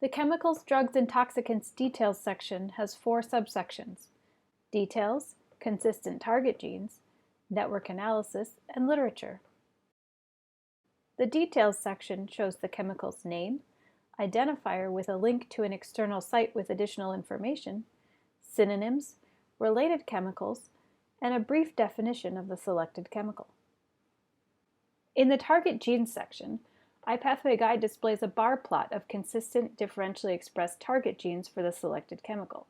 The Chemicals, Drugs, and Toxicants Details section has 4 subsections: Details, Consistent Target Genes, Network Analysis, and Literature. The Details section shows the chemical's name, identifier with a link to an external site with additional information, synonyms, related chemicals, and a brief definition of the selected chemical. In the Target Genes section, iPathwayGuide displays a bar plot of consistent differentially expressed target genes for the selected chemical.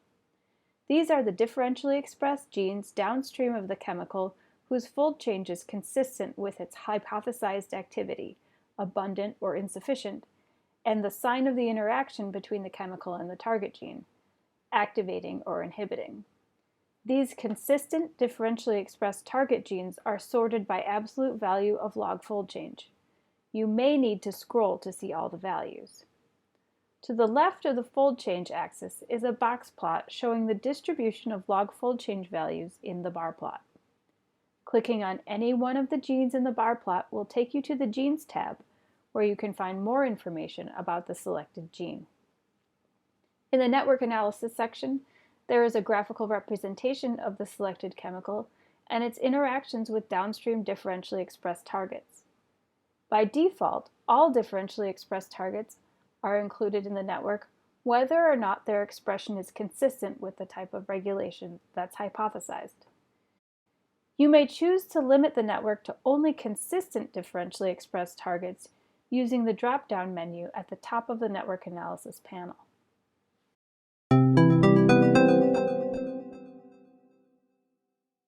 These are the differentially expressed genes downstream of the chemical whose fold change is consistent with its hypothesized activity, abundant or insufficient, and the sign of the interaction between the chemical and the target gene, activating or inhibiting. These consistent differentially expressed target genes are sorted by absolute value of log fold change. You may need to scroll to see all the values. To the left of the fold change axis is a box plot showing the distribution of log fold change values in the bar plot. Clicking on any one of the genes in the bar plot will take you to the Genes tab, where you can find more information about the selected gene. In the Network Analysis section, there is a graphical representation of the selected chemical and its interactions with downstream differentially expressed targets. By default, all differentially expressed targets are included in the network whether or not their expression is consistent with the type of regulation that's hypothesized. You may choose to limit the network to only consistent differentially expressed targets using the drop-down menu at the top of the Network Analysis panel.